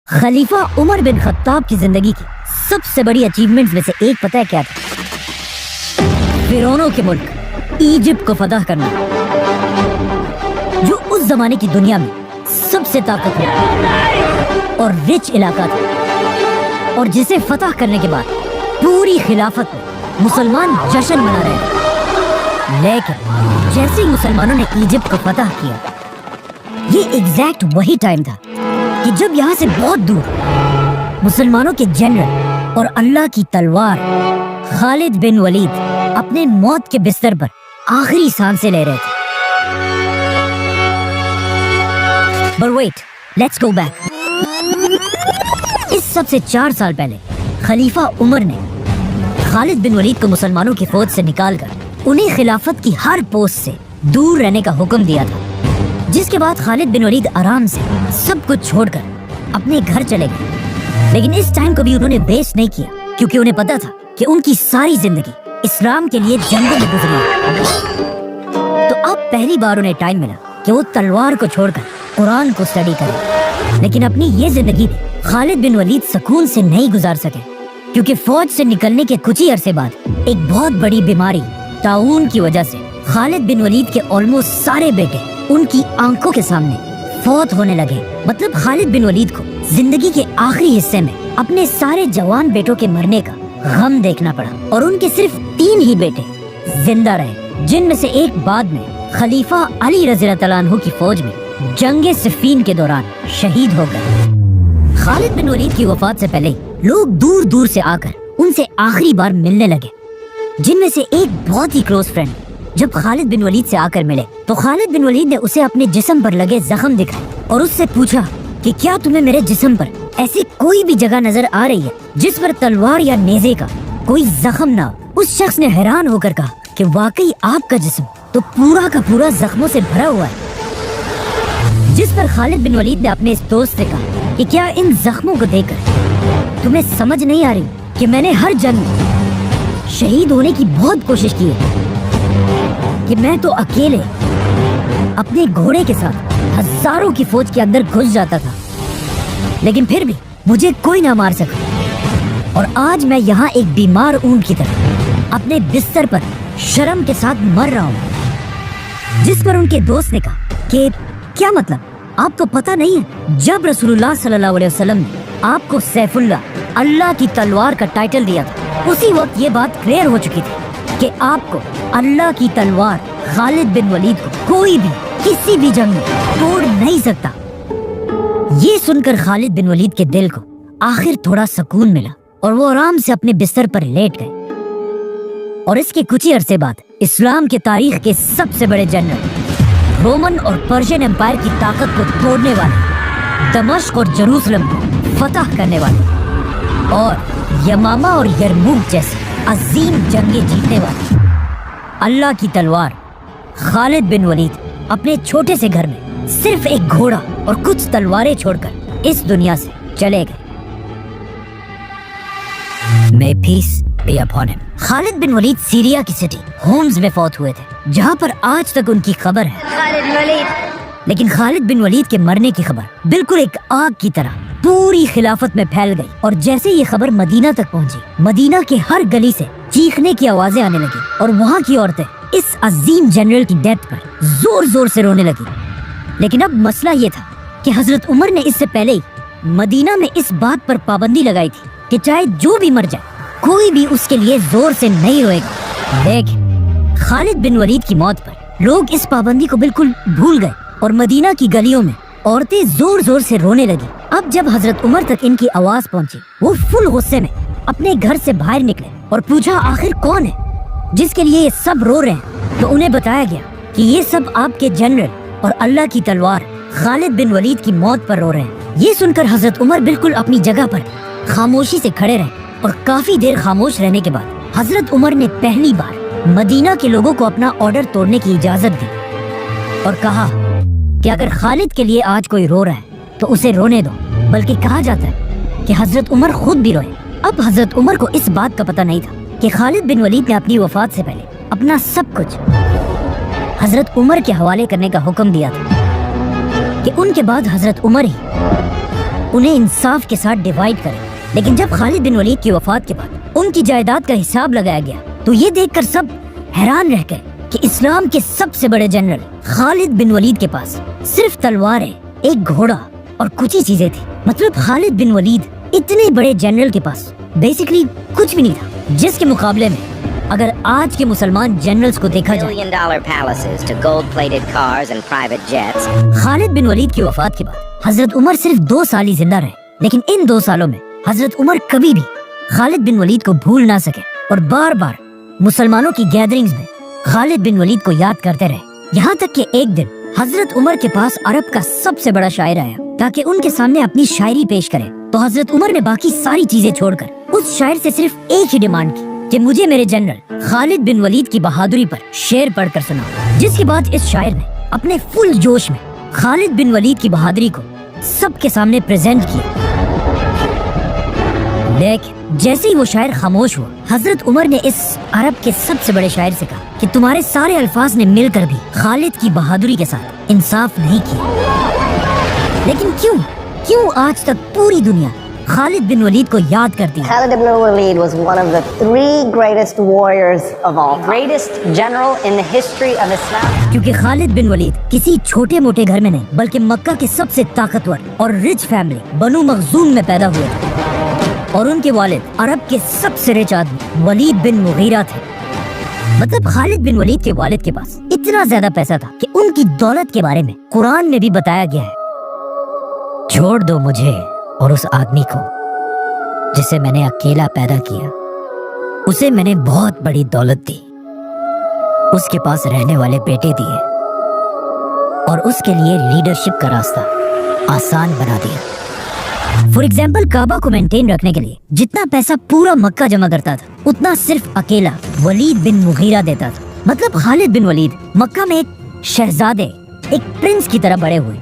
खलीफा Umar bin Khattab की जिंदगी की सबसे बड़ी अचीवमेंट्स में से एक पता है क्या था? फिरौनों के मुल्क इजिप्ट को फतह करना, जो उस जमाने की दुनिया में सबसे ताकतवर और रिच इलाका था, और जिसे फतह करने के बाद पूरी खिलाफत में मुसलमान जश्न मना रहे थे। लेकिन जैसे ही मुसलमानों ने इजिप्ट को फतह किया, ये एग्जैक्ट वही टाइम था कि जब यहाँ से बहुत दूर मुसलमानों के जनरल और अल्लाह की तलवार खालिद बिन वलीद अपने मौत के बिस्तर पर आखिरी सांसें ले रहे थे। But wait, let's go back. इस सबसे 4 साल पहले खलीफा उमर ने खालिद बिन वलीद को मुसलमानों की फौज से निकालकर उन्हें खिलाफत की हर पोस्ट से दूर रहने का हुक्म दिया था, जिसके बाद खालिद बिन वलीद आराम से सब कुछ छोड़कर अपने घर चले गए। लेकिन इस टाइम को भी उन्होंने वेस्ट नहीं किया, क्योंकि उन्हें पता था कि उनकी सारी जिंदगी इस्लाम के लिए जंगों में गुजरी है। तो अब पहली बार उन्हें टाइम मिला कि वो तलवार को छोड़कर कुरान को स्टडी करें। लेकिन अपनी ये जिंदगी में खालिद बिन वलीद सुकून से नहीं गुजार सके, क्योंकि फौज से निकलने के कुछ ही अरसे बाद एक बहुत बड़ी बीमारी ताउन की वजह से खालिद बिन वलीद के ऑलमोस्ट सारे बेटे उनकी आंखों के सामने फौत होने लगे। मतलब खालिद बिन वलीद को जिंदगी के आखिरी हिस्से में अपने सारे जवान बेटों के मरने का गम देखना पड़ा, और उनके सिर्फ 3 ही बेटे जिंदा रहे, जिनमें से एक बाद में खलीफा अली रज़ियल्लाहु अन्हु की फौज में जंगे सिफ़ीन के दौरान शहीद हो गए। खालिद बिन वलीद की वफात से पहले लोग दूर दूर से आकर उनसे आखिरी बार मिलने लगे, जिनमें से एक बहुत ही क्लोज फ्रेंड जब खालिद बिन वलीद से आकर मिले तो खालिद बिन वलीद ने उसे अपने जिस्म पर लगे जख्म दिखाए और उससे पूछा कि क्या तुम्हें मेरे जिस्म पर ऐसी कोई भी जगह नजर आ रही है जिस पर तलवार या नेज़े का कोई जख्म ना हो। उस शख्स ने हैरान होकर कहा कि वाकई आपका जिस्म तो पूरा का पूरा जख्मों से भरा हुआ है। जिस पर खालिद बिन वलीद ने अपने इस दोस्त से कहा कि क्या इन जख्मों को देखकर तुम्हें समझ नहीं आ रही कि मैंने हर जंग में शहीद होने की बहुत कोशिश की है, कि मैं तो अकेले अपने घोड़े के साथ हजारों की फौज के अंदर घुस जाता था, लेकिन फिर भी मुझे कोई ना मार सका, और आज मैं यहाँ एक बीमार ऊंट की तरह अपने बिस्तर पर शर्म के साथ मर रहा हूँ। जिस पर उनके दोस्त ने कहा कि क्या मतलब, आपको पता नहीं है जब रसूलुल्लाह सल्लल्लाहु अलैहि वसल्लम ने आपको सैफुल्लाह, अल्लाह की तलवार का टाइटल दिया था, उसी वक्त ये बात क्लियर हो चुकी थी कि आपको अल्लाह की तलवार खालिद बिन वलीद को कोई भी किसी भी जंग में तोड़ नहीं सकता। ये सुनकर खालिद बिन वलीद के दिल को आखिर थोड़ा सुकून मिला और वो आराम से अपने बिस्तर पर लेट गए। और इसके कुछ ही अरसे बाद इस्लाम के तारीख के सबसे बड़े जनरल, रोमन और पर्शियन एम्पायर की ताकत को तोड़ने वाले, दमिश्क और जेरूसलम को फतह करने वाले, और यमामा और यरमूक जैसे अजीम जंगें जीतने वाले अल्लाह की तलवार खालिद बिन वलीद अपने छोटे से घर में सिर्फ एक घोड़ा और कुछ तलवारें छोड़कर इस दुनिया से चले गए। May peace be upon him. Khalid bin Walid Syria की सिटी होम्स में फौत हुए थे, जहाँ पर आज तक उनकी खबर है। खालिद वलीद। लेकिन खालिद बिन वलीद के मरने की खबर बिल्कुल एक आग की तरह पूरी खिलाफत में फैल गई, और जैसे ये खबर मदीना तक पहुंची, मदीना के हर गली से चीखने की आवाजें आने लगी, और वहाँ की औरतें इस अजीम जनरल की डेथ पर जोर जोर से रोने लगी। लेकिन अब मसला ये था कि हजरत उमर ने इससे पहले ही मदीना में इस बात पर पाबंदी लगाई थी कि चाहे जो भी मर जाए, कोई भी उसके लिए जोर से नहीं रोएगा। लेकिन खालिद बिन वलीद की मौत पर लोग इस पाबंदी को बिल्कुल भूल गए, और मदीना की गलियों में औरतें जोर जोर से रोने लगी। अब जब हजरत उमर तक इनकी आवाज पहुंची, वो फुल गुस्से में अपने घर से बाहर निकले और पूछा आखिर कौन है जिसके लिए ये सब रो रहे हैं। तो उन्हें बताया गया कि ये सब आपके जनरल और अल्लाह की तलवार खालिद बिन वलीद की मौत पर रो रहे हैं। ये सुनकर हजरत उमर बिल्कुल अपनी जगह पर खामोशी से खड़े रहे, और काफी देर खामोश रहने के बाद हजरत उमर ने पहली बार मदीना के लोगों को अपना ऑर्डर तोड़ने की इजाजत दी और कहा कि अगर खालिद के लिए आज कोई रो रहा है तो उसे रोने दो। बल्कि कहा जाता है कि हजरत उमर खुद भी रोए। अब हजरत उमर को इस बात का पता नहीं था कि खालिद बिन वलीद ने अपनी वफात से पहले अपना सब कुछ हजरत उमर के हवाले करने का हुक्म दिया था, कि उनके बाद हजरत उमर ही उन्हें इंसाफ के साथ डिवाइड करें। लेकिन जब खालिद बिन वलीद की वफात के बाद उनकी जायदाद का हिसाब लगाया गया तो ये देखकर सब हैरान रह गए कि इस्लाम के सबसे बड़े जनरल खालिद बिन वलीद के पास सिर्फ तलवारें, एक घोड़ा और कुछ ही चीजें थी। मतलब खालिद बिन वलीद इतने बड़े जनरल के पास बेसिकली कुछ भी नहीं था, जिसके मुकाबले में अगर आज के मुसलमान जनरल्स को देखा जाए, $1 million palaces to gold-plated cars and private jets. Khalid bin Waleed की वफात के बाद हजरत उमर सिर्फ 2 साल ही जिंदा रहे, लेकिन इन 2 सालों में हजरत उमर कभी भी खालिद बिन वलीद को भूल ना सके और बार बार मुसलमानों की गैदरिंग्स में खालिद बिन वलीद को याद करते रहे। यहाँ तक कि एक दिन हजरत उमर के पास अरब का सबसे बड़ा शायर आया ताकि उनके सामने अपनी शायरी पेश करे। तो हजरत उमर ने बाकी सारी चीजें छोड़कर उस शायर से सिर्फ एक ही डिमांड की कि मुझे मेरे जनरल खालिद बिन वलीद की बहादुरी पर शेर पढ़कर सुनाओ। जिसके बाद इस शायर ने अपने फुल जोश में खालिद बिन वलीद की बहादुरी को सबके सामने प्रेजेंट किया। लेकिन जैसे ही वो शायर खामोश हुआ, हजरत उमर ने इस अरब के सबसे बड़े शायर से कहा कि तुम्हारे सारे अल्फाज ने मिलकर भी खालिद की बहादुरी के साथ इंसाफ नहीं किया। लेकिन क्यों आज तक पूरी दुनिया खालिद बिन वलीद को याद करती है? Khalid ibn Walid was one of the 3 greatest warriors of all time. Greatest general in the history of Islam. क्योंकि खालिद बिन वलीद किसी छोटे मोटे घर में नहीं बल्कि मक्का के सबसे ताकतवर और रिच फैमिली बनु मखजूम में पैदा हुए थे और उनके वालिद अरब के सबसे रिच आदमी वलीद बिन मुगीरा थे। मतलब खालिद बिन वलीद के वालिद के पास इतना ज्यादा पैसा था कि उनकी दौलत के बारे में कुरान में भी बताया गया है, छोड़ दो मुझे और उस आदमी को जिसे मैंने अकेला पैदा किया, उसे मैंने बहुत बड़ी दौलत दी, उसके पास रहने वाले बेटे दिए और उसके लिए लीडरशिप का रास्ता आसान बना दिया। फॉर एग्जाम्पल, काबा को मेंटेन रखने के लिए जितना पैसा पूरा मक्का जमा करता था उतना सिर्फ अकेला वलीद बिन मुगीरा देता था। मतलब खालिद बिन वलीद मक्का में एक शहजादे, एक प्रिंस की तरह बड़े हुए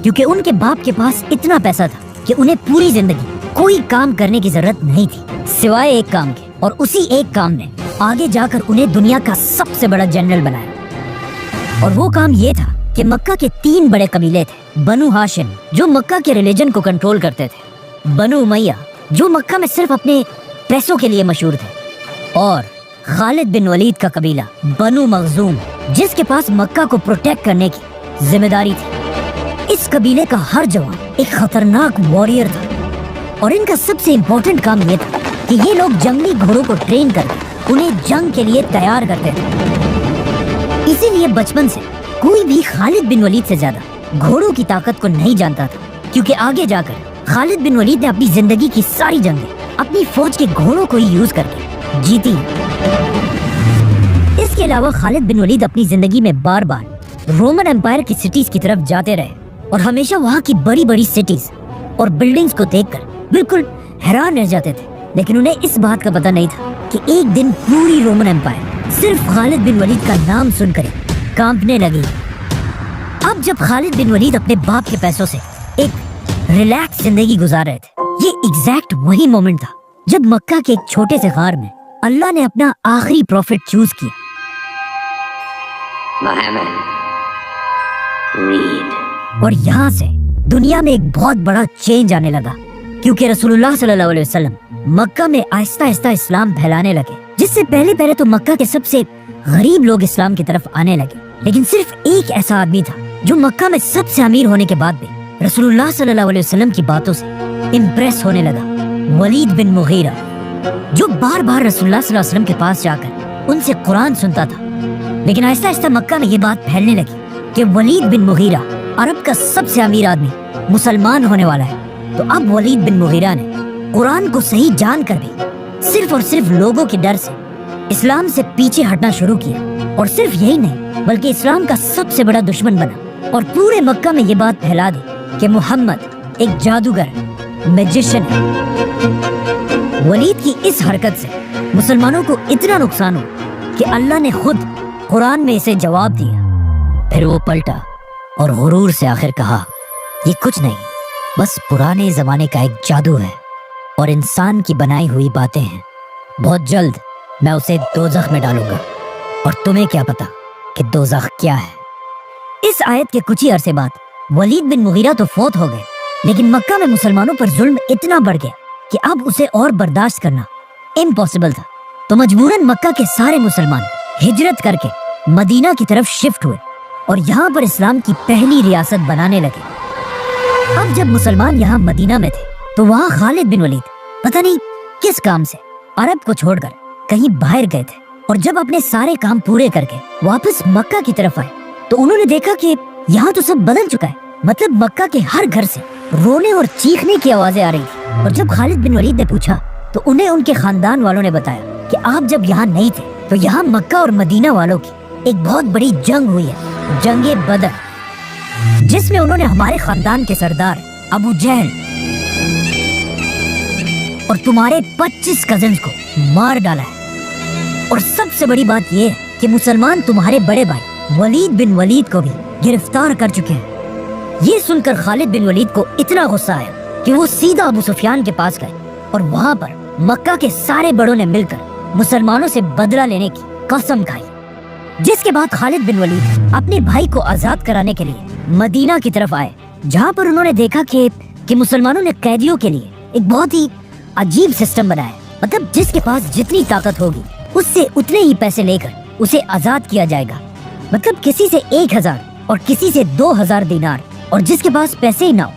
क्योंकि उनके बाप के पास इतना पैसा था कि उन्हें पूरी जिंदगी कोई काम करने की जरूरत नहीं थी सिवाय एक काम के, और उसी एक काम ने आगे जाकर उन्हें दुनिया का सबसे बड़ा जनरल बनाया। और वो काम ये था कि मक्का के 3 बड़े कबीले थे। बनु हाशिम जो मक्का के रिलीजन को कंट्रोल करते थे, बनु उमैया जो मक्का में सिर्फ अपने पैसों के लिए मशहूर थे, और खालिद बिन वलीद का कबीला बनु मखजूम जिसके पास मक्का को प्रोटेक्ट करने की जिम्मेदारी थी। इस कबीले का हर जवान एक खतरनाक वॉरियर था और इनका सबसे इम्पोर्टेंट काम ये था कि ये लोग जंगली घोड़ों को ट्रेन करके उन्हें जंग के लिए तैयार करते थे। इसीलिए बचपन से कोई भी खालिद बिन वलीद से ज्यादा घोड़ों की ताकत को नहीं जानता था, क्योंकि आगे जाकर खालिद बिन वलीद ने अपनी जिंदगी की सारी जंगें अपनी फौज के घोड़ों को ही यूज करके जीती। इसके अलावा खालिद बिन वलीद अपनी जिंदगी में बार बार रोमन एम्पायर की सिटीज की तरफ जाते रहे और हमेशा वहाँ की बड़ी बड़ी सिटीज और बिल्डिंग्स को देखकर बिल्कुल हैरान रह जाते थे। लेकिन उन्हें इस बात का पता नहीं था कि एक दिन पूरी रोमन एम्पायर सिर्फ खालिद बिन वलीद का नाम सुनकर कांपने लगी। अब जब खालिद बिन वलीद अपने बाप के पैसों से एक रिलैक्स जिंदगी गुजार रहे थे, ये एग्जैक्ट वही मोमेंट था जब मक्का के एक छोटे से गार में अल्लाह ने अपना आखिरी प्रॉफिट चूज किया। और यहाँ से दुनिया में एक बहुत बड़ा चेंज आने लगा, क्योंकि रसूलुल्लाह सल्लल्लाहु अलैहि वसल्लम मक्का में आहिस्ता आहिस्ता इस्लाम फैलाने लगे, जिससे पहले तो मक्का के सबसे गरीब लोग इस्लाम की तरफ आने लगे। लेकिन सिर्फ एक ऐसा आदमी था जो मक्का में सबसे अमीर होने के बाद भी रसूलुल्लाह सल्लल्लाहु अलैहि वसल्लम की बातों से इम्प्रेस होने लगा, वलीद बिन मुगीरा, जो बार बार रसूलुल्लाह सल्लल्लाहु अलैहि वसल्लम के पास जाकर उनसे कुरान सुनता था। लेकिन आहिस्ता आहिस्ता मक्का में ये बात फैलने लगी कि वलीद बिन मुगीरा अरब का सबसे अमीर आदमी मुसलमान होने वाला है। तो अब वलीद बिन मुगीरा ने कुरान को सही जानकर भी सिर्फ और सिर्फ लोगों के डर से इस्लाम से पीछे हटना शुरू किया, और सिर्फ यही नहीं बल्कि इस्लाम का सबसे बड़ा दुश्मन बना और पूरे मक्का में ये बात फैला दी कि मोहम्मद एक जादूगर, मैजिशियन है। वलीद की इस हरकत से मुसलमानों को इतना नुकसान हुआ कि अल्लाह ने खुद कुरान में इसे जवाब दिया। फिर वो पलटा और गुरूर से आखिर कहा, ये कुछ नहीं, बस पुराने जमाने का एक जादू है और इंसान की बनाई हुई बातें हैं। बहुत जल्द मैं उसे दोज़ख में डालूंगा और तुम्हें क्या पता कि दोज़ख क्या है। इस आयत के कुछ ही अरसे बाद वलीद बिन मुगीरा तो फौत हो गए, लेकिन मक्का में मुसलमानों पर जुल्म इतना बढ़ गया कि अब उसे और बर्दाश्त करना इम्पॉसिबल था। तो मजबूरन मक्का के सारे मुसलमान हिजरत करके मदीना की तरफ शिफ्ट हुए और यहाँ पर इस्लाम की पहली रियासत बनाने लगे। अब जब मुसलमान यहाँ मदीना में थे तो वहाँ खालिद बिन वलीद पता नहीं किस काम से अरब को छोड़कर कहीं बाहर गए थे, और जब अपने सारे काम पूरे करके वापस मक्का की तरफ आए तो उन्होंने देखा कि यहाँ तो सब बदल चुका है। मतलब मक्का के हर घर से रोने और चीखने की आवाजें आ रही थी। और जब खालिद बिन वलीद ने पूछा तो उन्हें उनके खानदान वालों ने बताया कि आप जब यहाँ नहीं थे तो यहाँ मक्का और मदीना वालों की एक बहुत बड़ी जंग हुई है, जंगे बदर, जिसमें उन्होंने हमारे खानदान के सरदार अबू जहल और तुम्हारे 25 कजिन्स को मार डाला है। और सबसे बड़ी बात यह है कि मुसलमान तुम्हारे बड़े भाई वलीद बिन वलीद को भी गिरफ्तार कर चुके हैं। ये सुनकर खालिद बिन वलीद को इतना गुस्सा आया कि वो सीधा अबू सुफियान के पास गए और वहाँ पर मक्का के सारे बड़ों ने मिलकर मुसलमानों से बदला लेने की कसम खाई। जिसके बाद खालिद बिन वलीद अपने भाई को आजाद कराने के लिए मदीना की तरफ आए, जहाँ पर उन्होंने देखा कि मुसलमानों ने कैदियों के लिए एक बहुत ही अजीब सिस्टम बनाया। मतलब जिसके पास जितनी ताकत होगी उससे उतने ही पैसे लेकर उसे आजाद किया जाएगा। मतलब किसी से 1000 और किसी से 2000 दिनार, और जिसके पास पैसे ही ना हो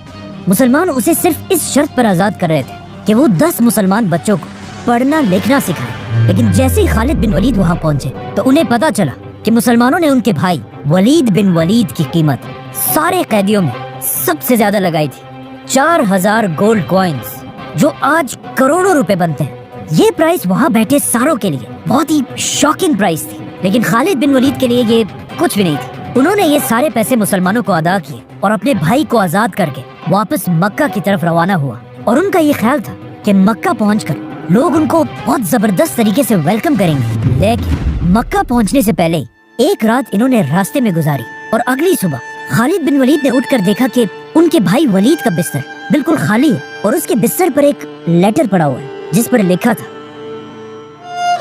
मुसलमान उसे सिर्फ इस शर्त पर आजाद कर रहे थे कि वो 10 मुसलमान बच्चों को पढ़ना लिखना सिखाए। लेकिन जैसे ही खालिद बिन वलीद वहाँ पहुंचे तो उन्हें पता चला कि मुसलमानों ने उनके भाई वलीद बिन वलीद की कीमत सारे कैदियों में सबसे ज्यादा लगाई थी, 4000 गोल्ड कॉइन्स, जो आज करोड़ों रुपए बनते हैं। ये प्राइस वहाँ बैठे सारों के लिए बहुत ही शॉकिंग प्राइस थी, लेकिन खालिद बिन वलीद के लिए ये कुछ भी नहीं थी। उन्होंने ये सारे पैसे मुसलमानों को अदा किए और अपने भाई को आजाद करके वापस मक्का की तरफ रवाना हुआ। और उनका ये ख्याल था कि मक्का पहुंचकर लोग उनको बहुत जबरदस्त तरीके से वेलकम करेंगे। लेकिन मक्का पहुंचने से पहले एक रात इन्होंने रास्ते में गुजारी और अगली सुबह खालिद बिन वलीद ने उठकर देखा कि उनके भाई वलीद का बिस्तर बिल्कुल खाली है और उसके बिस्तर पर एक लेटर पड़ा हुआ है जिस पर लिखा था,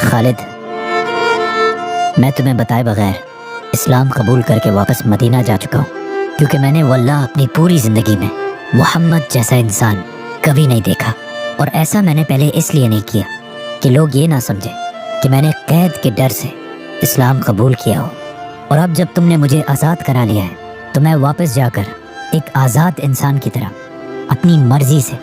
खालिद, मैं तुम्हें बताए बगैर इस्लाम कबूल करके वापस मदीना जा चुका हूँ, क्योंकि मैंने वल्लाह अपनी पूरी जिंदगी में मोहम्मद जैसा इंसान कभी नहीं देखा। और ऐसा मैंने पहले इसलिए नहीं किया कि लोग ये ना समझे कि मैंने कैद के डर से इस्लाम कबूल किया हो। और अब जब तुमने मुझे आज़ाद करा लिया है तो मैं वापस जाकर एक आज़ाद इंसान की तरह अपनी मर्जी से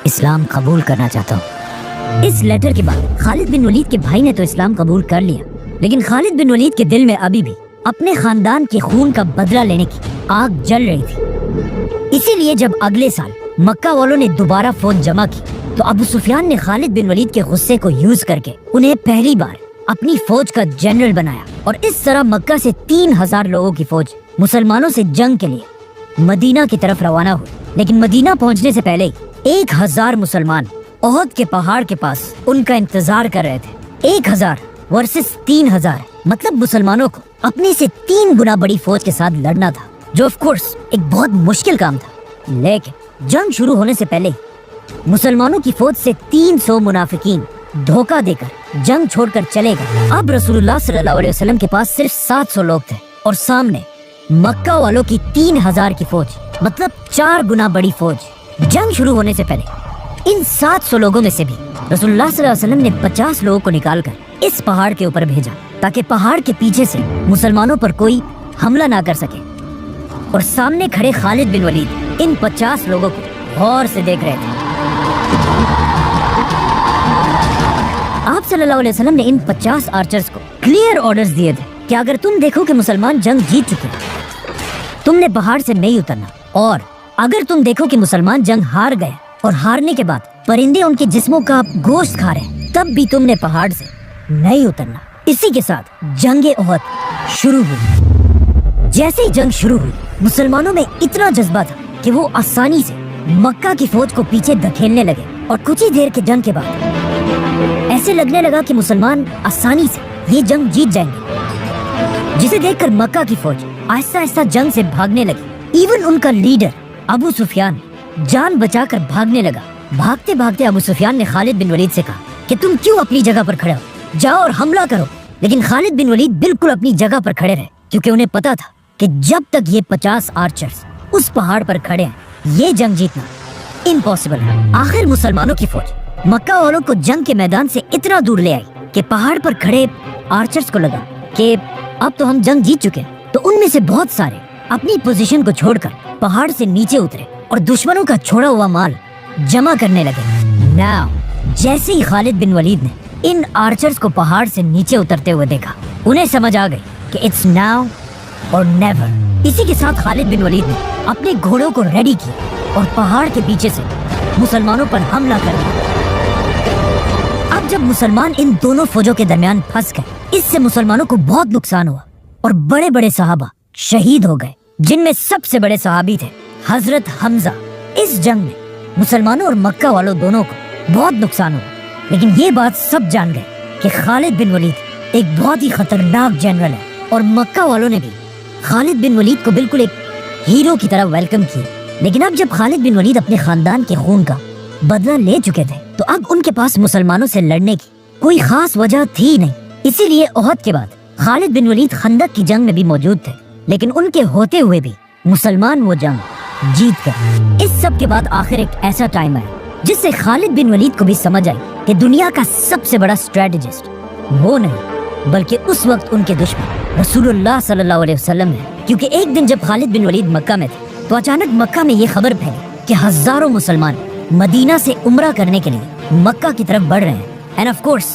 इस्लाम कबूल करना चाहता हूँ। इस लेटर के बाद खालिद बिन वलीद के भाई ने तो इस्लाम कबूल कर लिया, लेकिन खालिद बिन वलीद के दिल में अभी भी अपने खानदान के खून का बदला लेने की आग जल रही थी। इसीलिए जब अगले साल मक्का वालों ने दोबारा फौज जमा की तो अबू सुफियान ने खालिद बिन वलीद के गुस्से को यूज करके उन्हें पहली बार अपनी फौज का जनरल बनाया। और इस तरह मक्का से 3000 लोगों की फौज मुसलमानों से जंग के लिए मदीना की तरफ रवाना हुई। लेकिन मदीना पहुंचने से पहले 1000 मुसलमान ओहद के पहाड़ के पास उनका इंतजार कर रहे थे। 1000 वर्सेस 3000, मतलब मुसलमानों को अपने से 3 गुना बड़ी फौज के साथ लड़ना था, जो ऑफ कोर्स एक बहुत मुश्किल काम था। लेकिन जंग शुरू होने से पहले मुसलमानों की फौज से 300 मुनाफिकीन धोखा देकर जंग छोड़कर चले गए। अब रसूलुल्लाह सल्लल्लाहु अलैहि वसल्लम के पास सिर्फ 700 लोग थे और सामने मक्का वालों की 3000 की फौज, मतलब 4 गुना बड़ी फौज। जंग शुरू होने से पहले इन 700 लोगों में से भी रसूलुल्लाह सल्लल्लाहु अलैहि वसल्लम ने 50 लोगों को निकालकर इस पहाड़ के ऊपर भेजा ताकि पहाड़ के पीछे से मुसलमानों पर कोई हमला ना कर सके। और सामने खड़े खालिद बिन वलीद इन 50 लोगों को गौर से देख रहे थे। आप सल्लल्लाहु अलैहि वसल्लम ने इन 50 आर्चर्स को क्लियर ऑर्डर्स दिए थे कि अगर तुम देखो कि मुसलमान जंग जीत चुके तुमने पहाड़ से नहीं उतरना, और अगर तुम देखो कि मुसलमान जंग हार गए और हारने के बाद परिंदे उनके जिस्मों का गोश्त खा रहे तब भी तुमने पहाड़ से नहीं उतरना। इसी के साथ जंगे ओहद शुरू हुई। जैसे ही जंग शुरू हुई मुसलमानों में इतना जज्बा था कि वो आसानी से मक्का की फौज को पीछे धकेलने लगे। और कुछ ही देर के जंग के बाद ऐसे लगने लगा कि मुसलमान आसानी से ये जंग जीत जाएंगे, जिसे देखकर मक्का की फौज आहिस्ता आहिस्ता जंग से भागने लगी। इवन उनका लीडर अबू सुफियान जान बचाकर भागने लगा। भागते भागते अबू सुफियान ने खालिद बिन वलीद से कहा कि तुम क्यों अपनी जगह पर खड़े हो, जाओ और हमला करो। लेकिन खालिद बिन वलीद बिल्कुल अपनी जगह पर खड़े रहे, क्योंकि उन्हें पता था कि जब तक ये 50 आर्चर्स उस पहाड़ पर खड़े हैं ये जंग जीतना इम्पॉसिबल है। आखिर मुसलमानों की फौज मक्का वालों को जंग के मैदान से इतना दूर ले आई कि पहाड़ पर खड़े आर्चर्स को लगा कि अब तो हम जंग जीत चुके हैं। तो उनमें से बहुत सारे अपनी पोजीशन को छोड़कर पहाड़ से नीचे उतरे और दुश्मनों का छोड़ा हुआ माल जमा करने लगे। नाउ जैसे ही खालिद बिन वलीद ने इन आर्चर्स को पहाड़ से नीचे उतरते हुए देखा, उन्हें समझ आ गई कि इट्स नाउ और नेवर। इसी के साथ खालिद बिन वलीद ने अपने घोड़ों को रेडी किया और पहाड़ के पीछे से मुसलमानों पर हमला कर दिया। अब जब मुसलमान इन दोनों फौजों के दरमियान फंस गए, इससे मुसलमानों को बहुत नुकसान हुआ और बड़े बड़े सहाबा शहीद हो गए, जिनमें सबसे बड़े सहाबी थे हजरत हमजा। इस जंग में मुसलमानों और मक्का वालों दोनों को बहुत नुकसान हुआ, लेकिन ये बात सब जान गए कि खालिद बिन वलीद एक बहुत ही खतरनाक जनरल है और मक्का वालों ने भी खालिद बिन वलीद को बिल्कुल एक हीरो की तरह वेलकम किया। लेकिन अब जब खालिद बिन वलीद अपने खानदान के खून का बदला ले चुके थे, तो अब उनके पास मुसलमानों से लड़ने की कोई खास वजह थी नहीं। इसीलिए ओहद के बाद खालिद बिन वलीद खंदक की जंग में भी मौजूद थे, लेकिन उनके होते हुए भी मुसलमान वो जंग जीत गए। इस सब के बाद आखिर एक ऐसा टाइम आया जिससे खालिद बिन वलीद को भी समझ आई कि दुनिया का सबसे बड़ा स्ट्रेटेजिस्ट वो नहीं बल्कि उस वक्त उनके दुश्मन रसूलुल्लाह सल्लल्लाहु अलैहि वसल्लम है। क्योंकि एक दिन जब खालिद बिन वलीद मक्का में थे, तो अचानक मक्का में ये खबर फैली कि हजारों मुसलमान मदीना से उम्रा करने के लिए मक्का की तरफ बढ़ रहे हैं। एंड ऑफ कोर्स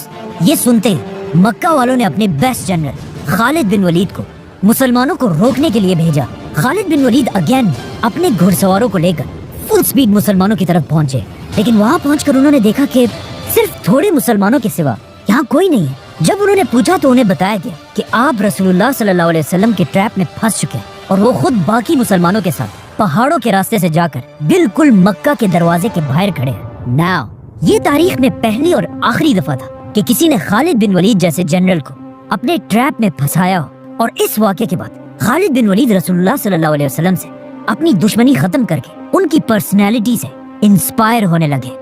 ये सुनते ही मक्का वालों ने अपने बेस्ट जनरल खालिद बिन वलीद को मुसलमानों को रोकने के लिए भेजा। खालिद बिन वलीद अगेन अपने घुड़सवारों को लेकर फुल स्पीड मुसलमानों की तरफ पहुंचे, लेकिन वहां पहुंचकर उन्होंने देखा कि सिर्फ थोड़े मुसलमानों के सिवा यहाँ कोई नहीं है। जब उन्होंने पूछा तो उन्हें बताया गया कि आप रसूलुल्लाह सल्लल्लाहु अलैहि वसल्लम के ट्रैप में फंस चुके हैं और वो खुद बाकी मुसलमानों के साथ पहाड़ों के रास्ते से जाकर बिल्कुल मक्का के दरवाजे के बाहर खड़े हैं। नाउ ये तारीख में पहली और आखिरी दफा था कि किसी ने खालिद बिन वलीद जैसे जनरल को अपने ट्रैप में फंसाया हो। और इस वाक़े के बाद खालिद बिन वलीद रसूलुल्लाह सल्लल्लाहु अलैहि वसल्लम से अपनी दुश्मनी खत्म करके उनकी पर्सनैलिटी से इंस्पायर होने लगे।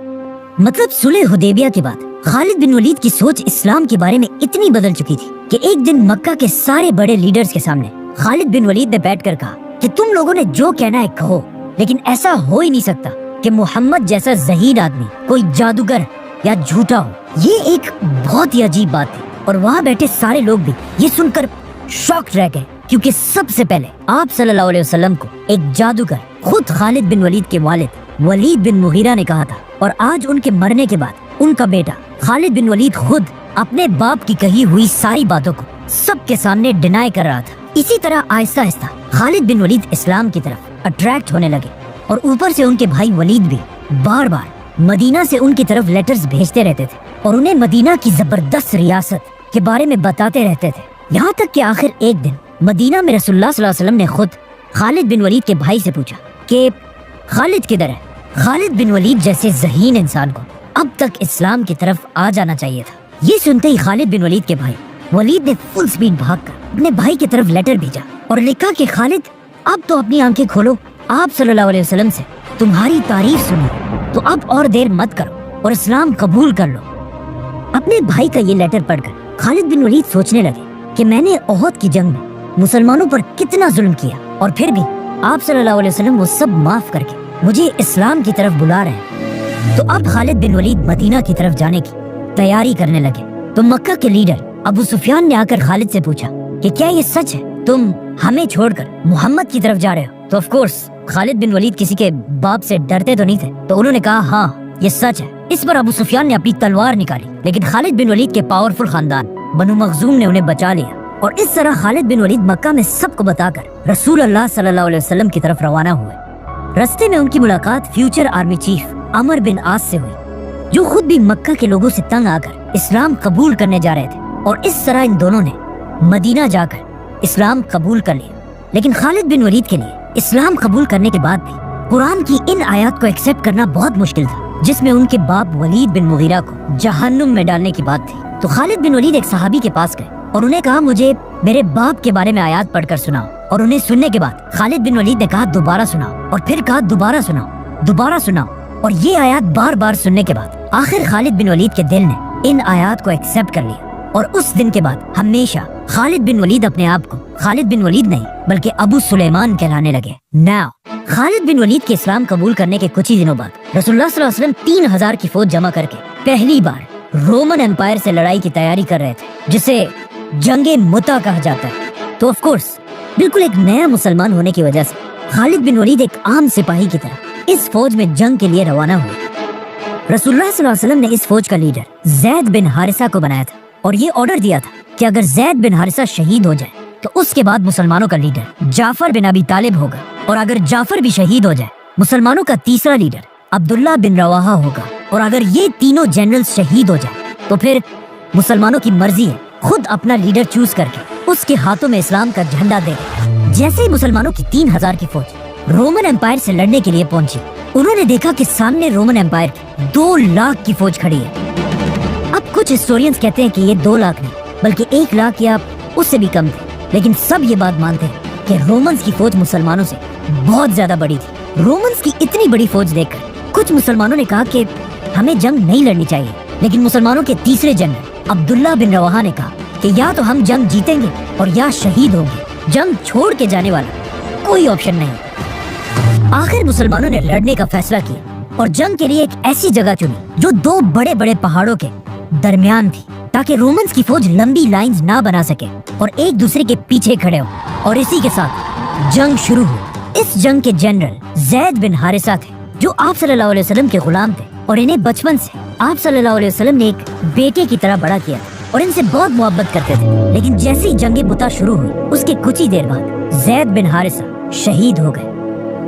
मतलब सुलह हुदैबिया के बाद खालिद बिन वलीद की सोच इस्लाम के बारे में इतनी बदल चुकी थी कि एक दिन मक्का के सारे बड़े लीडर्स के सामने खालिद बिन वलीद ने बैठकर कहा कि तुम लोगों ने जो कहना है कहो, लेकिन ऐसा हो ही नहीं सकता कि मोहम्मद जैसा ज़हीन आदमी कोई जादूगर या झूठा हो। ये एक बहुत ही अजीब बात थी और वहाँ बैठे सारे लोग भी ये सुनकर शॉक्ड रह गए, क्योंकि सबसे पहले आप सल्लल्लाहु अलैहि वसल्लम को एक जादूगर खुद खालिद बिन वलीद के वालिद वलीद बिन मुगीरा ने कहा था, और आज उनके मरने के बाद उनका बेटा खालिद बिन वलीद खुद अपने बाप की कही हुई सारी बातों को सबके सामने डिनाई कर रहा था। इसी तरह आहिस्ता आहिस्ता खालिद बिन वलीद इस्लाम की तरफ अट्रैक्ट होने लगे और ऊपर से उनके भाई वलीद भी बार बार मदीना से उनकी तरफ लेटर्स भेजते रहते थे और उन्हें मदीना की जबरदस्त रियासत के बारे में बताते रहते थे। यहाँ तक कि आखिर एक दिन मदीना में रसूलुल्लाह सल्लल्लाहु अलैहि वसल्लम ने खुद खालिद बिन वलीद के भाई से पूछा कि खालिद किधर है। खालिद बिन वलीद जैसे ज़हीन इंसान को अब तक इस्लाम की तरफ आ जाना चाहिए था। ये सुनते ही खालिद बिन वलीद के भाई वलीद ने फुल स्पीड भागकर अपने भाई की तरफ लेटर भेजा और लिखा कि खालिद अब तो अपनी आंखें खोलो, आप सल्लल्लाहु अलैहि वसल्लम से तुम्हारी तारीफ सुनी, तो अब और देर मत करो और इस्लाम कबूल कर लो। अपने भाई का ये लेटर पढ़कर खालिद बिन वलीद सोचने लगे कि मैंने ओहद की जंग में मुसलमानों पर कितना जुल्म किया और फिर भी आप सल्लल्लाहु अलैहि वसल्लम वो सब माफ करके मुझे इस्लाम की तरफ बुला रहे हैं। तो अब खालिद बिन वलीद मदीना की तरफ जाने की तैयारी करने लगे। तो मक्का के लीडर अबू सुफियान ने आकर खालिद से पूछा कि क्या ये सच है, तुम हमें छोड़कर मोहम्मद की तरफ जा रहे हो। तो ऑफ कोर्स खालिद बिन वलीद किसी के बाप से डरते तो नहीं थे, तो उन्होंने कहा हाँ ये सच है। इस पर अबू सुफियान ने अपनी तलवार निकाली, लेकिन खालिद बिन वलीद के पावरफुल खानदान बनु मखजूम ने उन्हें बचा लिया और इस तरह खालिद बिन वलीद मक्का में सबको बताकर रसूलुल्लाह सल्लल्लाहु अलैहि वसल्लम की तरफ रवाना हुए। रास्ते में उनकी मुलाकात फ्यूचर आर्मी चीफ अमर बिन आस से हुई, जो खुद भी मक्का के लोगों से तंग आकर इस्लाम कबूल करने जा रहे थे और इस तरह इन दोनों ने मदीना जाकर इस्लाम कबूल कर लिया। लेकिन खालिद बिन वलीद के लिए इस्लाम कबूल करने के बाद भी कुरान की इन आयत को एक्सेप्ट करना बहुत मुश्किल था, जिसमें उनके बाप वलीद बिन मुगीरा को जहन्नुम में डालने की बात थी। तो खालिद बिन वलीद एक सहाबी के पास गए और उन्हें कहा मुझे मेरे बाप के बारे में आयत पढ़कर सुनाओ। और उन्हें सुनने के बाद खालिद बिन वलीद ने कहा दोबारा सुनाओ, और फिर कहा दोबारा सुनाओ, दोबारा सुनाओ। और ये आयत बार बार सुनने के बाद आखिर खालिद बिन वलीद के दिल ने इन आयत को एक्सेप्ट कर लिया और उस दिन के बाद हमेशा खालिद बिन वलीद अपने आप को खालिद बिन वलीद नहीं बल्कि अबू सुलेमान कहलाने लगे। नाउ खालिद बिन वलीद के इस्लाम कबूल करने के कुछ ही दिनों बाद रसूलुल्लाह सल्लल्लाहु अलैहि वसल्लम 3000 की फौज जमा करके पहली बार रोमन एम्पायर से लड़ाई की तैयारी कर रहे थे, जिसे जंगे मुता कहा जाता है। तो ऑफ कोर्स बिल्कुल एक नया मुसलमान होने की वजह से खालिद बिन वलीद एक आम सिपाही की तरह इस फौज में जंग के लिए रवाना हुए। रसूलुल्लाह सल्लल्लाहु अलैहि वसल्लम ने इस फौज का लीडर ज़ैद बिन हारिसा को बनाया था और ये ऑर्डर दिया था कि अगर ज़ैद बिन हारिसा शहीद हो जाए तो उसके बाद मुसलमानों का लीडर जाफर बिन अबी तालिब होगा, और अगर जाफर भी शहीद हो जाए मुसलमानों का तीसरा लीडर अब्दुल्ला बिन रवाहा होगा, और अगर ये तीनों जनरल्स शहीद हो जाए तो फिर मुसलमानों की मर्जी है खुद अपना लीडर चूज करके उसके हाथों में इस्लाम का झंडा दे। जैसे ही मुसलमानों की 3000 की फौज रोमन एम्पायर से लड़ने के लिए पहुंची, उन्होंने देखा कि सामने रोमन एम्पायर की 2 लाख की फौज खड़ी है। अब कुछ हिस्टोरियंस कहते हैं कि ये 2 लाख नहीं बल्कि 1 लाख या उससे भी कम थे, लेकिन सब ये बात मानते हैं कि रोमन्स की फौज मुसलमानों से बहुत ज्यादा बड़ी थी। रोमन्स की इतनी बड़ी फौज देखकर कुछ मुसलमानों ने कहा कि हमें जंग नहीं लड़नी चाहिए, लेकिन मुसलमानों के तीसरे जनरल अब्दुल्ला बिन रवाहा ने कहा कि या तो हम जंग जीतेंगे और या शहीद होंगे, जंग छोड़ के जाने वाला कोई ऑप्शन नहीं। आखिर मुसलमानों ने लड़ने का फैसला किया और जंग के लिए एक ऐसी जगह चुनी जो 2 बड़े बड़े पहाड़ों के दरमियान थी, ताकि रोमन्स की फौज लंबी लाइंस ना बना सके और एक दूसरे के पीछे खड़े हो। और इसी के साथ जंग शुरू हुई। इस जंग के जनरल ज़ैद बिन हारिसा थे, जो आप सल्लल्लाहु अलैहि वसल्लम के गुलाम थे और इन्हें बचपन से आप सल्लल्लाहु अलैहि वसल्लम ने एक बेटे की तरह बड़ा किया और इनसे बहुत मोहब्बत करते थे। लेकिन जैसे ही जंगे मुता शुरू हुई उसके कुछ ही देर बाद ज़ैद बिन हारिसा शहीद हो गए।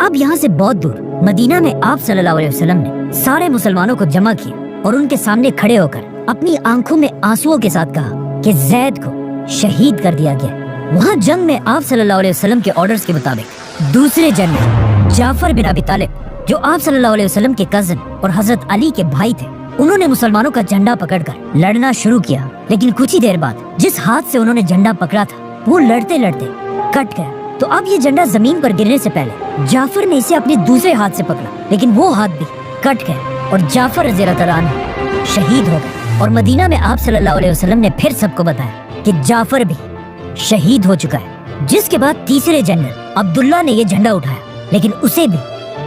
अब यहाँ से बहुत दूर मदीना में आप सल्लल्लाहु अलैहि वसल्लम ने सारे मुसलमानों को जमा किया और उनके सामने खड़े होकर अपनी आंखों में आंसुओं के साथ कहा कि ज़ैद को शहीद कर दिया गया। वहाँ जंग में आप सल्लल्लाहु अलैहि वसल्लम के ऑर्डर्स के मुताबिक दूसरे जनरल जाफर बिन अबी तालिब, जो आप सल्लल्लाहु अलैहि वसल्लम के कजन और हजरत अली के भाई थे, उन्होंने मुसलमानों का झंडा पकड़कर लड़ना शुरू किया। लेकिन कुछ ही देर बाद जिस हाथ से उन्होंने झंडा पकड़ा था वो लड़ते लड़ते कट गया। तो अब ये झंडा जमीन पर गिरने से पहले जाफर ने इसे अपने दूसरे हाथ से पकड़ा, लेकिन वो हाथ भी कट गया और जाफर रज़ियल्लाहु अन्हु शहीद हो गए। और मदीना में आप सल्लल्लाहु अलैहि वसल्लम ने फिर सबको बताया कि जाफर भी शहीद हो चुका है। जिसके बाद तीसरे जनरल अब्दुल्ला ने ये झंडा उठाया, लेकिन उसे भी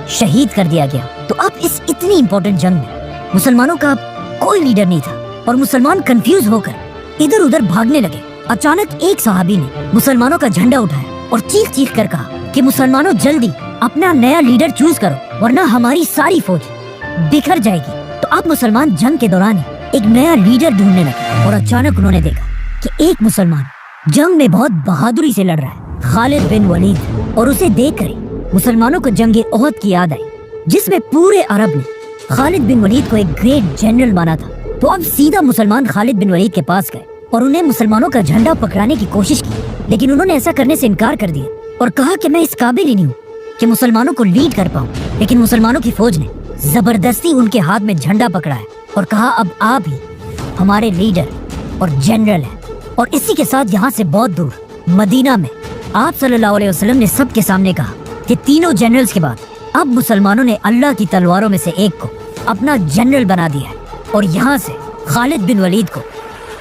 शहीद कर दिया गया। तो अब इस इतनी इंपॉर्टेंट जंग में मुसलमानों का कोई लीडर नहीं था और मुसलमान कंफ्यूज होकर इधर उधर भागने लगे। अचानक एक सहाबी ने मुसलमानों का झंडा उठाया और चीख चीख कर कहा कि मुसलमानों जल्दी अपना नया लीडर चूज करो वरना हमारी सारी फौज बिखर जाएगी। तो अब मुसलमान जंग के दौरान एक नया लीडर ढूंढने लगे और अचानक उन्होंने देखा कि एक मुसलमान जंग में बहुत बहादुरी से लड़ रहा है, खालिद बिन वलीद। और उसे देखकर ही मुसलमानों को जंगे ओहद की याद आई, जिसमें पूरे अरब ने खालिद बिन वलीद को एक ग्रेट जनरल माना था। तो अब सीधा मुसलमान खालिद बिन वलीद के पास गए और उन्हें मुसलमानों का झंडा पकड़ाने की कोशिश की, लेकिन उन्होंने ऐसा करने से इनकार कर दिया और कहा कि मैं इस काबिल ही नहीं हूँ कि मुसलमानों को लीड कर पाऊँ। लेकिन मुसलमानों की फौज ने जबरदस्ती उनके हाथ में झंडा पकड़ाया और कहा अब आप ही हमारे लीडर और जनरल हैं। और इसी के साथ यहाँ से बहुत दूर मदीना में आप सल्लल्लाहु अलैहि वसल्लम ने सबके सामने कहा कि तीनों जनरल्स के बाद अब मुसलमानों ने अल्लाह की तलवारों में से एक को अपना जनरल बना दिया है। और यहाँ से खालिद बिन वलीद को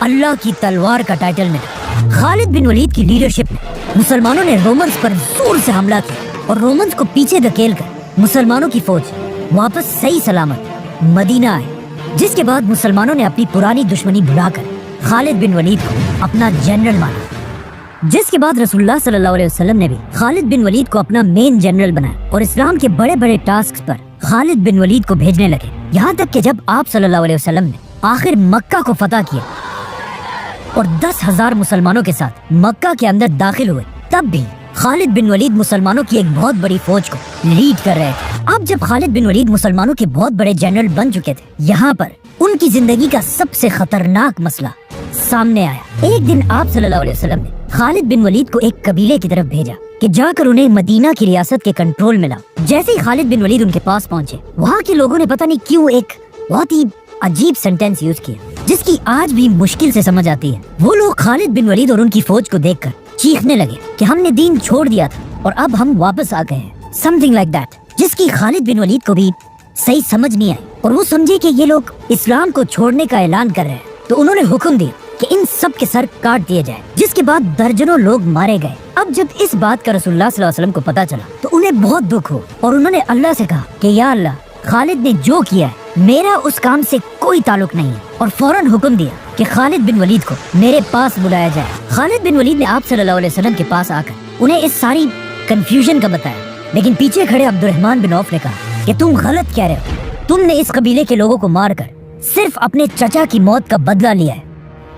अल्लाह की तलवार का टाइटल मिला। खालिद बिन वलीद की लीडरशिप में मुसलमानों ने रोमन्स पर जोर से हमला किया और रोमन्स को पीछे धकेलकर मुसलमानों की फौज वापस सही सलामत मदीना आई। जिसके बाद मुसलमानों ने अपनी पुरानी दुश्मनी भुलाकर खालिद बिन वलीद को अपना जनरल माना। जिसके बाद रसूलुल्लाह सल्लल्लाहु अलैहि वसल्लम ने भी खालिद बिन वलीद को अपना मेन जनरल बनाया और इस्लाम के बड़े बड़े टास्क पर खालिद बिन वलीद को भेजने लगे। यहाँ तक कि जब आप सल्लल्लाहु अलैहि वसल्लम ने आखिर मक्का को फतह किया और 10,000 मुसलमानों के साथ मक्का के अंदर दाखिल हुए, तब भी खालिद बिन वलीद मुसलमानों की एक बहुत बड़ी फौज को लीड कर रहे थे। अब जब खालिद बिन वलीद मुसलमानों के बहुत बड़े जनरल बन चुके थे, यहाँ पर उनकी जिंदगी का सबसे खतरनाक मसला सामने आया। एक दिन आप सल्लल्लाहु अलैहि वसल्लम ने खालिद बिन वलीद को एक कबीले की तरफ भेजा कि जाकर उन्हें मदीना की रियासत के कंट्रोल में लाओ। जैसे ही खालिद बिन वलीद उनके पास पहुंचे, वहाँ के लोगों ने पता नहीं क्यों एक बहुत ही अजीब सेंटेंस यूज किया जिसकी आज भी मुश्किल से समझ आती है। वो लोग खालिद बिन वलीद और उनकी फौज को देखकर चीखने लगे कि हमने दीन छोड़ दिया था और अब हम वापस आ गए हैं, समथिंग लाइक दैट, जिसकी खालिद बिन वलीद को भी सही समझ नहीं आई और वो समझे कि ये लोग इस्लाम को छोड़ने का ऐलान कर रहे हैं। तो उन्होंने हुक्म दिया कि इन सब के सर काट दिए जाए। जिस जिसके बाद दर्जनों लोग मारे गए। अब जब इस बात का रसूलुल्लाह सल्लल्लाहु अलैहि वसल्लम को पता चला तो उन्हें बहुत दुख हो और उन्होंने अल्लाह से कहा कि या अल्लाह, खालिद ने जो किया है मेरा उस काम से कोई ताल्लुक नहीं है, और फौरन हुक्म दिया कि खालिद बिन वलीद को मेरे पास बुलाया जाए। खालिद बिन वलीद ने आप सल्लल्लाहु अलैहि वसल्लम के पास आकर उन्हें इस सारी कंफ्यूजन का बताया, लेकिन पीछे खड़े अब्दुर्रहमान बिन औफ ने कहा कि तुम गलत कह रहे हो, तुमने इस कबीले के लोगों को मारकर सिर्फ अपने चचा की मौत का बदला लिया है,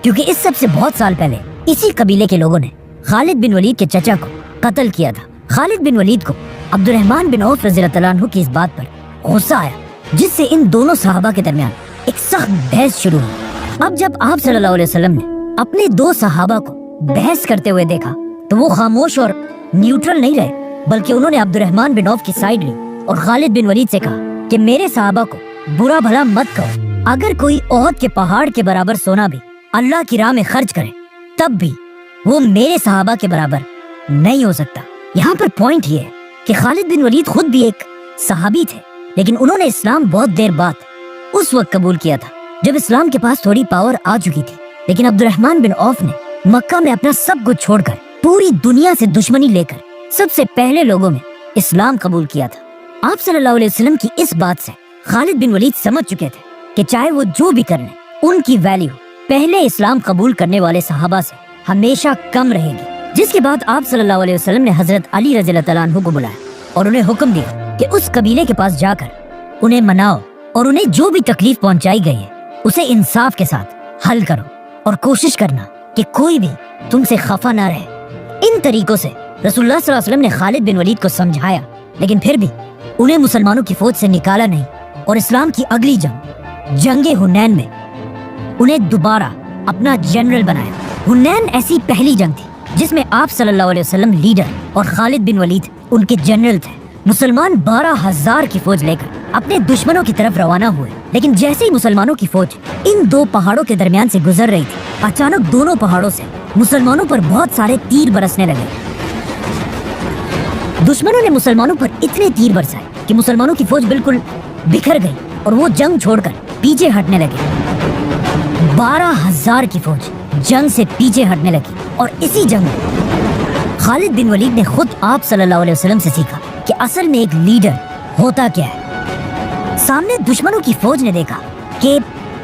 क्योंकि इस सब से बहुत साल पहले इसी कबीले के लोगों ने खालिद बिन वलीद के चचा को कत्ल किया था। खालिद बिन वलीद को अब्दुर्रहमान बिन औफ रज़ियल्लाहु तआला अन्हु की इस बात पर गुस्सा आया, जिससे इन दोनों सहाबा के दरमियान एक सख्त बहस शुरू हुई। अब जब आप सल्लल्लाहु अलैहि वसल्लम ने अपने दो सहाबा को बहस करते हुए देखा तो वो खामोश और न्यूट्रल नहीं रहे, बल्कि उन्होंने अब्दुर्रहमान बिन औफ की साइड ली और खालिद बिन वलीद से कहा कि मेरे सहाबा को बुरा भला मत कहो, अगर कोई ओहद के पहाड़ के बराबर सोना भी अल्लाह की राह में खर्च करे तब भी वो मेरे सहाबा के बराबर नहीं हो सकता। यहाँ पर पॉइंट ये है कि खालिद बिन वलीद खुद भी एक सहाबी थे, लेकिन उन्होंने इस्लाम बहुत देर बाद उस वक्त कबूल किया था जब इस्लाम के पास थोड़ी पावर आ चुकी थी। लेकिन अब्दुर्रहमान बिन औफ ने मक्का में अपना सब कुछ छोड़कर पूरी दुनिया से दुश्मनी लेकर सबसे पहले लोगों में इस्लाम कबूल किया था। आप सल्लल्लाहु अलैहि वसल्लम की इस बात से खालिद बिन वलीद समझ चुके थे कि चाहे वो जो भी कर लें, उनकी वैल्यू पहले इस्लाम कबूल करने वाले सहाबा से हमेशा कम रहेगी। जिसके बाद आप सल्लल्लाहु अलैहि वसल्लम ने हजरत अली रज़ियल्लाहु तआला अन्हु को बुलाया और उन्हें हुक्म दिया कि उस कबीले के पास जाकर उन्हें मनाओ और उन्हें जो भी तकलीफ पहुंचाई गई है उसे इंसाफ के साथ हल करो, और कोशिश करना कि कोई भी तुमसे खफा ना रहे। इन तरीकों से रसूलुल्लाह सल्लल्लाहु अलैहि वसल्लम ने खालिद बिन वलीद को समझाया, लेकिन फिर भी उन्हें मुसलमानों की फौज से निकाला नहीं, और इस्लाम की अगली जंगे हुनैन में उन्हें दोबारा अपना जनरल बनाया। हुनैन ऐसी पहली जंग थी जिसमें आप सल्लल्लाहु अलैहि वसल्लम लीडर और खालिद बिन वलीद उनके जनरल थे। मुसलमान 12,000 की फौज लेकर अपने दुश्मनों की तरफ रवाना हुए, लेकिन जैसे ही मुसलमानों की फौज इन दो पहाड़ों के दरमियान से गुजर रही थी, अचानक दोनों पहाड़ों से मुसलमानों पर बहुत सारे तीर बरसने लगे। दुश्मनों ने मुसलमानों पर इतने तीर बरसाए कि मुसलमानों की फौज बिल्कुल बिखर गई और वो जंग छोड़कर पीछे हटने लगे। 12,000 की फौज जंग से पीछे हटने लगी, और इसी जंग में खालिद बिन वलीद ने खुद आप सल्लल्लाहु अलैहि वसल्लम से सीखा कि असल में एक लीडर होता क्या है। सामने दुश्मनों की फौज ने देखा कि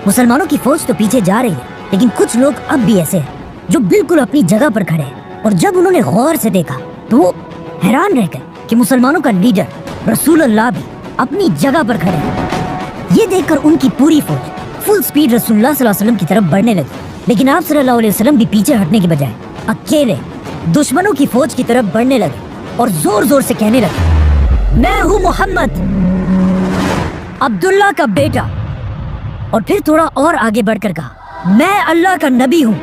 मुसलमानों की फौज तो पीछे जा रही है, लेकिन कुछ लोग अब भी ऐसे हैं जो बिल्कुल अपनी जगह पर खड़े हैं, और जब उन्होंने गौर से देखा तो वो हैरान रह गए कि मुसलमानों का लीडर रसूलुल्लाह भी अपनी जगह पर खड़े हैं। ये देखकर उनकी पूरी फौज फुल स्पीड रसूलुल्लाह सल्लल्लाहु अलैहि वसल्लम की तरफ बढ़ने लगी, लेकिन आप सल्लल्लाहु अलैहि वसल्लम भी पीछे हटने के बजाय अकेले दुश्मनों की फौज की तरफ बढ़ने लगे और जोर जोर से कहने लगे, मैं हूँ मोहम्मद, अब्दुल्ला का बेटा। और फिर थोड़ा और आगे बढ़कर कहा, मैं अल्लाह का नबी हूँ,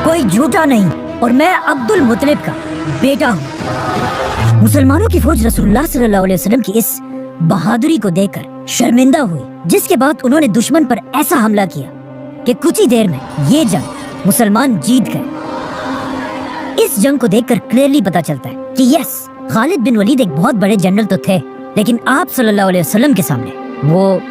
कोई झूठा नहीं, और मैं अब्दुल मुत्तलिब का बेटा हूँ। मुसलमानों की फौज रसूलुल्लाह सल्लल्लाहु अलैहि वसल्लम की इस बहादुरी को देखकर शर्मिंदा हुई, जिसके बाद उन्होंने दुश्मन पर ऐसा हमला किया कि कुछ ही देर में ये जंग मुसलमान जीत गए। इस जंग को देखकर क्लियरली पता चलता है कि यस, खालिद बिन वलीद एक बहुत बड़े जनरल तो थे, लेकिन आप सल्लल्लाहु अलैहि वसल्लम के सामने वो,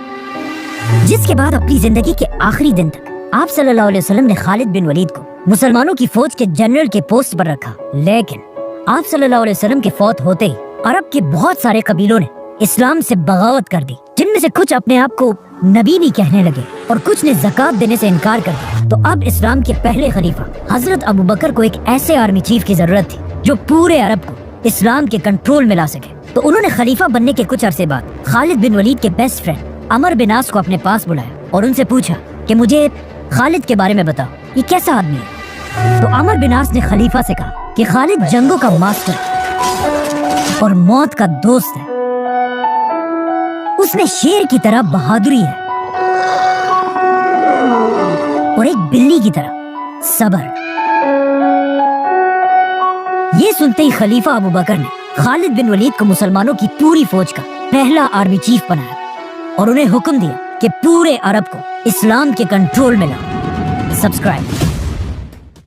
जिसके बाद अपनी जिंदगी के आखिरी दिन तक आप सल्लल्लाहु अलैहि वसल्लम ने खालिद बिन वलीद को मुसलमानों की फौज के जनरल के पोस्ट पर रखा। लेकिन आप सल्लल्लाहु अलैहि वसल्लम के फौत होते ही अरब के बहुत सारे कबीलों ने इस्लाम से बगावत कर दी, जिनमें से कुछ अपने आप को नबी भी कहने लगे और कुछ ने ज़कात देने से इनकार कर दिया। तो अब इस्लाम के पहले खलीफा हजरत अबू बकर को एक ऐसे आर्मी चीफ की जरूरत थी जो पूरे अरब को इस्लाम के कंट्रोल में ला सके। तो उन्होंने खलीफा बनने के कुछ अरसे बाद खालिद बिन वलीद के बेस्ट फ्रेंड अमर बिन आस को अपने पास बुलाया और उनसे पूछा कि मुझे खालिद के बारे में बताओ, ये कैसा आदमी है। तो अमर बिन आस ने खलीफा से कहा कि खालिद जंगों का मास्टर और मौत का दोस्त है, उसमें शेर की तरह बहादुरी है और एक बिल्ली की तरह सब्र। ये सुनते ही खलीफा अबू बकर ने खालिद बिन वलीद को मुसलमानों की पूरी फौज का पहला आर्मी चीफ बनाया और उन्हें हुक्म दिया कि पूरे अरब को इस्लाम के कंट्रोल में लाओ। सब्सक्राइब।